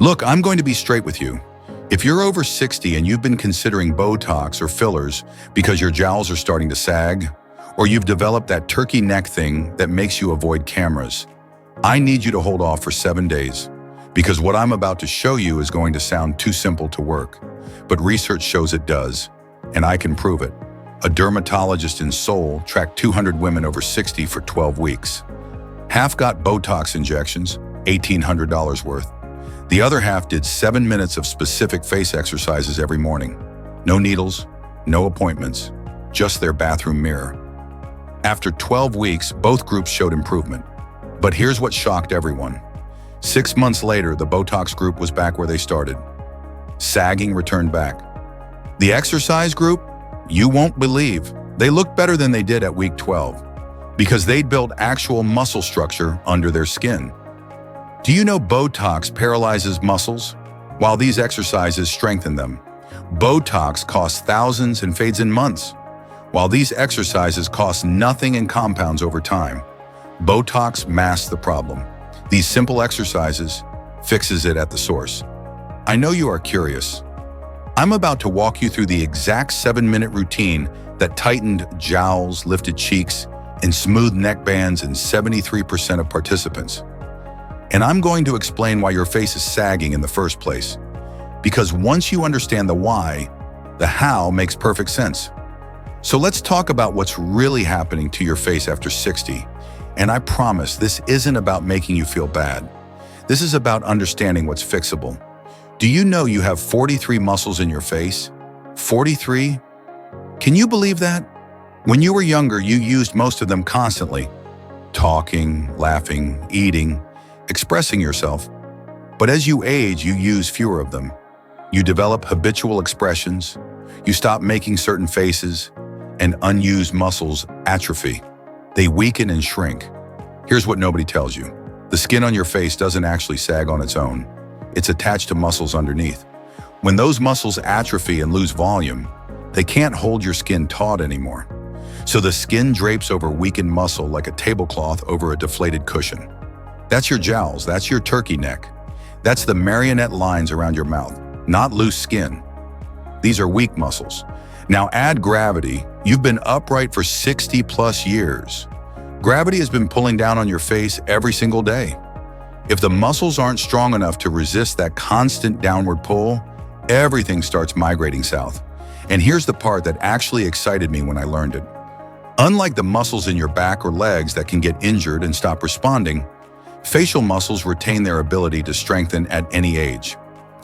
Look, I'm going to be straight with you. If you're over 60 and you've been considering Botox or fillers because your jowls are starting to sag, or you've developed that turkey neck thing that makes you avoid cameras, I need you to hold off for 7 days, because what I'm about to show you is going to sound too simple to work, but research shows it does, and I can prove it. A dermatologist in Seoul tracked 200 women over 60 for 12 weeks. Half got Botox injections, $1,800 worth. The other half did 7 minutes of specific face exercises every morning. No needles, no appointments, just their bathroom mirror. After 12 weeks, both groups showed improvement. But here's what shocked everyone. 6 months later, the Botox group was back where they started. Sagging returned back. The exercise group, you won't believe, they looked better than they did at week 12 because they'd built actual muscle structure under their skin. Do you know Botox paralyzes muscles, while these exercises strengthen them? Botox costs thousands and fades in months, while these exercises cost nothing and compounds over time. Botox masks the problem. These simple exercises fixes it at the source. I know you are curious. I'm about to walk you through the exact 7-minute routine that tightened jowls, lifted cheeks, and smoothed neck bands in 73% of participants. And I'm going to explain why your face is sagging in the first place. Because once you understand the why, the how makes perfect sense. So let's talk about what's really happening to your face after 60. And I promise this isn't about making you feel bad. This is about understanding what's fixable. Do you know you have 43 muscles in your face? 43? Can you believe that? When you were younger, you used most of them constantly. Talking, laughing, eating, expressing yourself. But as you age, you use fewer of them. You develop habitual expressions, you stop making certain faces, and unused muscles atrophy. They weaken and shrink. Here's what nobody tells you. The skin on your face doesn't actually sag on its own. It's attached to muscles underneath. When those muscles atrophy and lose volume, they can't hold your skin taut anymore. So the skin drapes over weakened muscle like a tablecloth over a deflated cushion. That's your jowls, that's your turkey neck. That's the marionette lines around your mouth, not loose skin. These are weak muscles. Now add gravity. You've been upright for 60 plus years. Gravity has been pulling down on your face every single day. If the muscles aren't strong enough to resist that constant downward pull, everything starts migrating south. And here's the part that actually excited me when I learned it. Unlike the muscles in your back or legs that can get injured and stop responding, facial muscles retain their ability to strengthen at any age.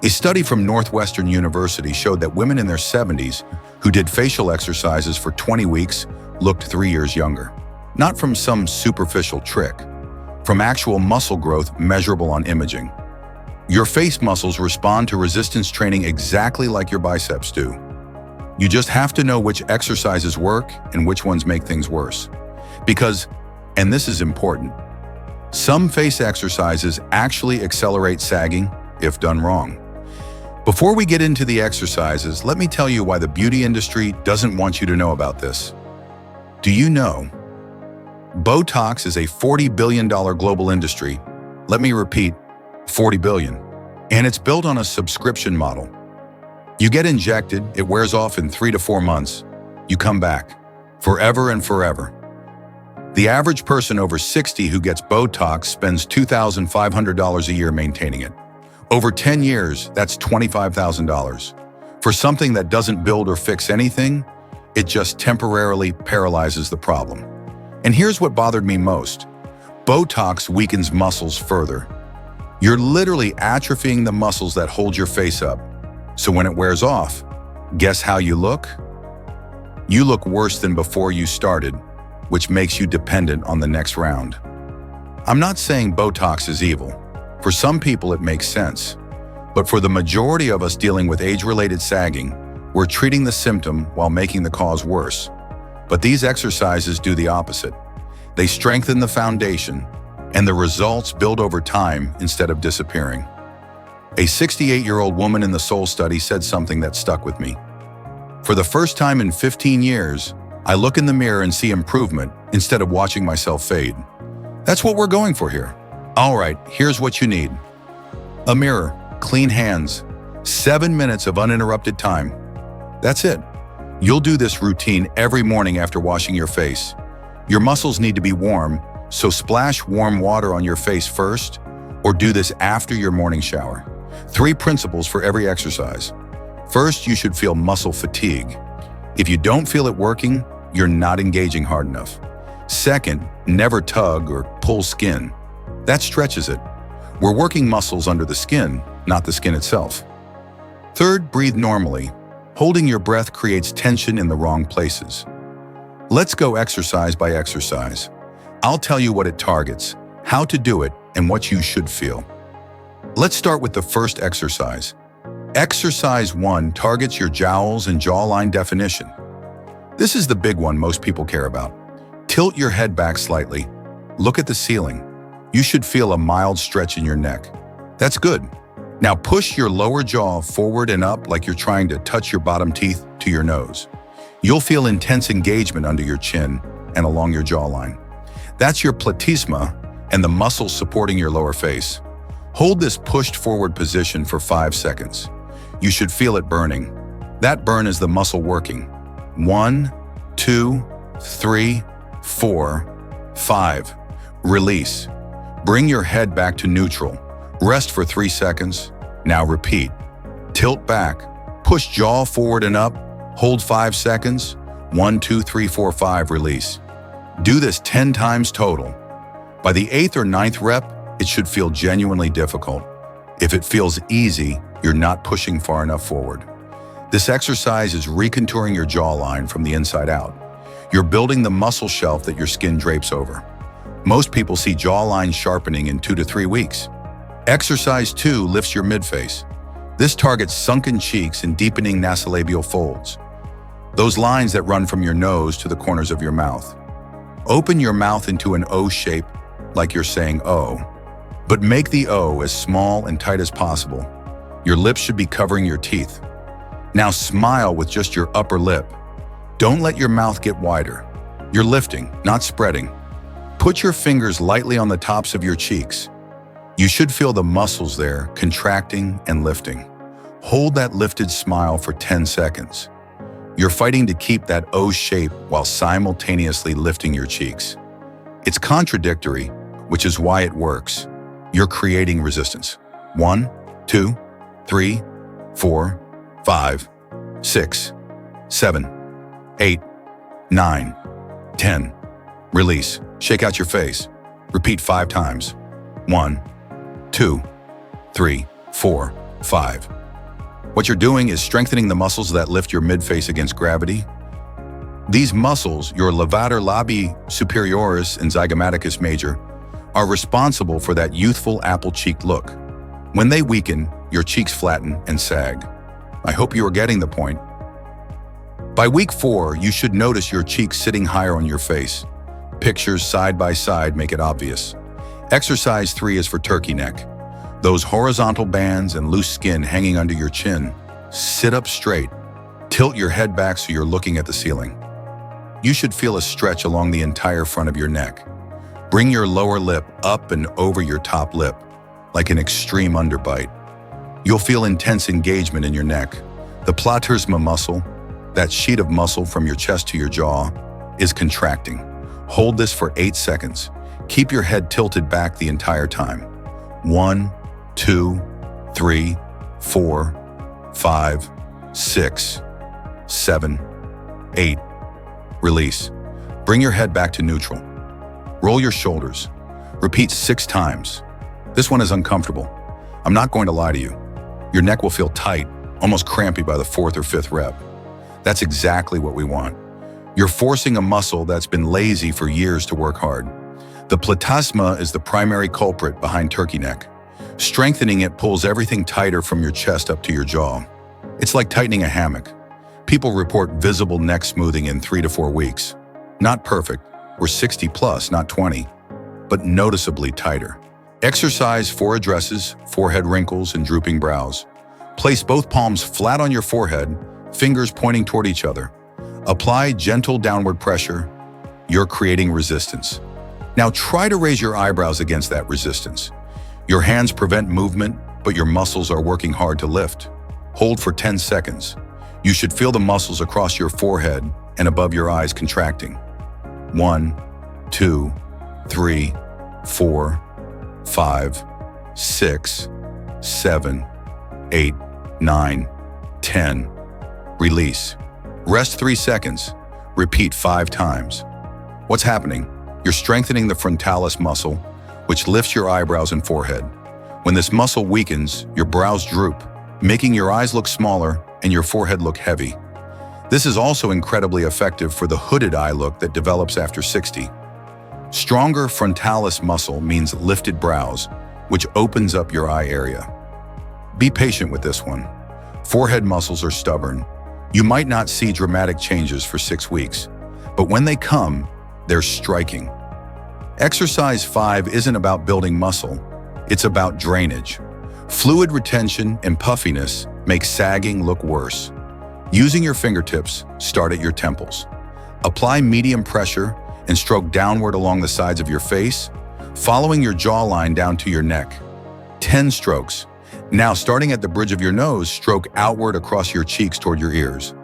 A study from Northwestern University showed that women in their 70s who did facial exercises for 20 weeks looked 3 years younger. Not from some superficial trick, from actual muscle growth measurable on imaging. Your face muscles respond to resistance training exactly like your biceps do. You just have to know which exercises work and which ones make things worse. Because, and this is important, some face exercises actually accelerate sagging if done wrong. Before we get into the exercises, let me tell you why the beauty industry doesn't want you to know about this. Do you know? Botox is a $40 billion global industry. Let me repeat, $40 billion. And it's built on a subscription model. You get injected, it wears off in 3 to 4 months. You come back, forever and forever. The average person over 60 who gets Botox spends $2,500 a year maintaining it. Over 10 years, that's $25,000. For something that doesn't build or fix anything, it just temporarily paralyzes the problem. And here's what bothered me most. Botox weakens muscles further. You're literally atrophying the muscles that hold your face up. So when it wears off, guess how you look? You look worse than before you started, which makes you dependent on the next round. I'm not saying Botox is evil. For some people, it makes sense. But for the majority of us dealing with age-related sagging, we're treating the symptom while making the cause worse. But these exercises do the opposite. They strengthen the foundation, and the results build over time instead of disappearing. A 68-year-old woman in the Seoul study said something that stuck with me. For the first time in 15 years, I look in the mirror and see improvement instead of watching myself fade. That's what we're going for here. All right, here's what you need. A mirror. clean hands, 7 minutes of uninterrupted time. That's it. You'll do this routine every morning after washing your face. Your muscles need to be warm, so splash warm water on your face first, or do this after your morning shower. 3 principles for every exercise. First, you should feel muscle fatigue. If you don't feel it working, you're not engaging hard enough. Second, never tug or pull skin. That stretches it. We're working muscles under the skin, not the skin itself. Third, breathe normally. Holding your breath creates tension in the wrong places. Let's go exercise by exercise. I'll tell you what it targets, how to do it, and what you should feel. Let's start with the first exercise. Exercise 1 targets your jowls and jawline definition. This is the big one most people care about. Tilt your head back slightly. Look at the ceiling. You should feel a mild stretch in your neck. That's good. Now push your lower jaw forward and up like you're trying to touch your bottom teeth to your nose. You'll feel intense engagement under your chin and along your jawline. That's your platysma and the muscles supporting your lower face. Hold this pushed forward position for 5 seconds. You should feel it burning. That burn is the muscle working. 1, 2, 3, 4, 5. Release. Bring your head back to neutral. Rest for 3 seconds. Now repeat. Tilt back. Push jaw forward and up. Hold 5 seconds. 1, 2, 3, 4, 5. Release. Do this 10 times total. By the 8th or 9th rep, it should feel genuinely difficult. If it feels easy, you're not pushing far enough forward. This exercise is recontouring your jawline from the inside out. You're building the muscle shelf that your skin drapes over. Most people see jawline sharpening in 2 to 3 weeks. Exercise 2 lifts your midface. This targets sunken cheeks and deepening nasolabial folds. Those lines that run from your nose to the corners of your mouth. Open your mouth into an O shape, like you're saying O. But make the O as small and tight as possible. Your lips should be covering your teeth. Now smile with just your upper lip. Don't let your mouth get wider. You're lifting, not spreading. Put your fingers lightly on the tops of your cheeks. You should feel the muscles there contracting and lifting. Hold that lifted smile for 10 seconds. You're fighting to keep that O shape while simultaneously lifting your cheeks. It's contradictory, which is why it works. You're creating resistance. 1, 2, 3, 4, 5, 6, 7, 8, 9, 10. Release. Shake out your face. Repeat 5 times. 1, 2, 3, 4, 5. What you're doing is strengthening the muscles that lift your midface against gravity. These muscles, your levator labii superioris and zygomaticus major, are responsible for that youthful apple-cheeked look. When they weaken, your cheeks flatten and sag. I hope you are getting the point. By week 4, you should notice your cheeks sitting higher on your face. Pictures side by side make it obvious. Exercise 3 is for turkey neck. Those horizontal bands and loose skin hanging under your chin. Sit up straight. Tilt your head back so you're looking at the ceiling. You should feel a stretch along the entire front of your neck. Bring your lower lip up and over your top lip, like an extreme underbite. You'll feel intense engagement in your neck. The platysma muscle, that sheet of muscle from your chest to your jaw, is contracting. Hold this for 8 seconds. Keep your head tilted back the entire time. 1, 2, 3, 4, 5, 6, 7, 8. Release. Bring your head back to neutral. Roll your shoulders. Repeat 6 times. This one is uncomfortable. I'm not going to lie to you. Your neck will feel tight, almost crampy by the 4th or 5th rep. That's exactly what we want. You're forcing a muscle that's been lazy for years to work hard. The platysma is the primary culprit behind turkey neck. Strengthening it pulls everything tighter from your chest up to your jaw. It's like tightening a hammock. People report visible neck smoothing in 3 to 4 weeks. Not perfect, we're 60 plus, not 20, but noticeably tighter. Exercise 4 addresses forehead wrinkles and drooping brows. Place both palms flat on your forehead, fingers pointing toward each other. Apply gentle downward pressure. You're creating resistance. Now try to raise your eyebrows against that resistance. Your hands prevent movement, but your muscles are working hard to lift. Hold for 10 seconds. You should feel the muscles across your forehead and above your eyes contracting. 1, 2, 3, 4, 5, 6, 7, 8, 9, 10. Release. Rest 3 seconds. Repeat 5 times. What's happening? You're strengthening the frontalis muscle, which lifts your eyebrows and forehead. When this muscle weakens, your brows droop, making your eyes look smaller and your forehead look heavy. This is also incredibly effective for the hooded eye look that develops after 60. Stronger frontalis muscle means lifted brows, which opens up your eye area. Be patient with this one. Forehead muscles are stubborn. You might not see dramatic changes for 6 weeks, but when they come, they're striking. Exercise 5 isn't about building muscle, it's about drainage. Fluid retention and puffiness make sagging look worse. Using your fingertips, start at your temples. Apply medium pressure and stroke downward along the sides of your face, following your jawline down to your neck. 10 strokes. Now, starting at the bridge of your nose, stroke outward across your cheeks toward your ears.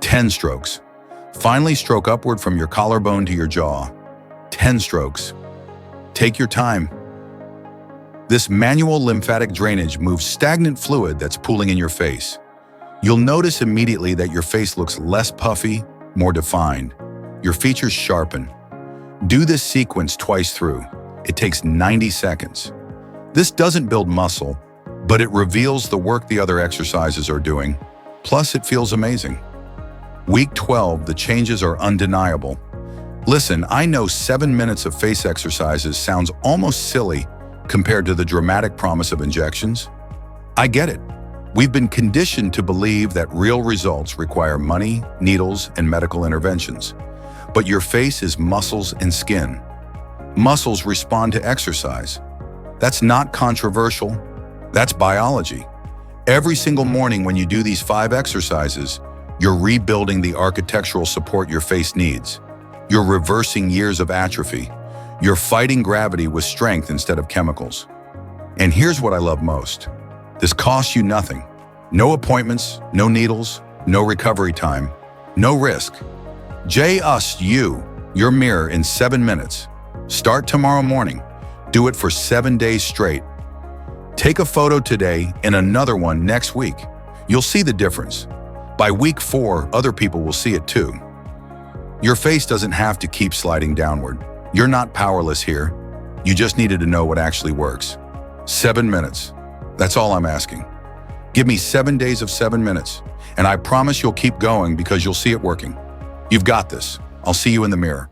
10 strokes. Finally, stroke upward from your collarbone to your jaw. 10 strokes. Take your time. This manual lymphatic drainage moves stagnant fluid that's pooling in your face. You'll notice immediately that your face looks less puffy, more defined. Your features sharpen. Do this sequence twice through. It takes 90 seconds. This doesn't build muscle, but it reveals the work the other exercises are doing. Plus, it feels amazing. Week 12, the changes are undeniable. Listen, I know 7 minutes of face exercises sounds almost silly compared to the dramatic promise of injections. I get it. We've been conditioned to believe that real results require money, needles, and medical interventions. But your face is muscles and skin. Muscles respond to exercise. That's not controversial. That's biology. Every single morning when you do these 5 exercises, you're rebuilding the architectural support your face needs. You're reversing years of atrophy. You're fighting gravity with strength instead of chemicals. And here's what I love most. This costs you nothing. No appointments, no needles, no recovery time, no risk. Just your mirror in 7 minutes. Start tomorrow morning. Do it for 7 days straight. Take a photo today and another one next week. You'll see the difference. By week 4, other people will see it too. Your face doesn't have to keep sliding downward. You're not powerless here. You just needed to know what actually works. 7 minutes. That's all I'm asking. Give me 7 days of 7 minutes, and I promise you'll keep going because you'll see it working. You've got this. I'll see you in the mirror.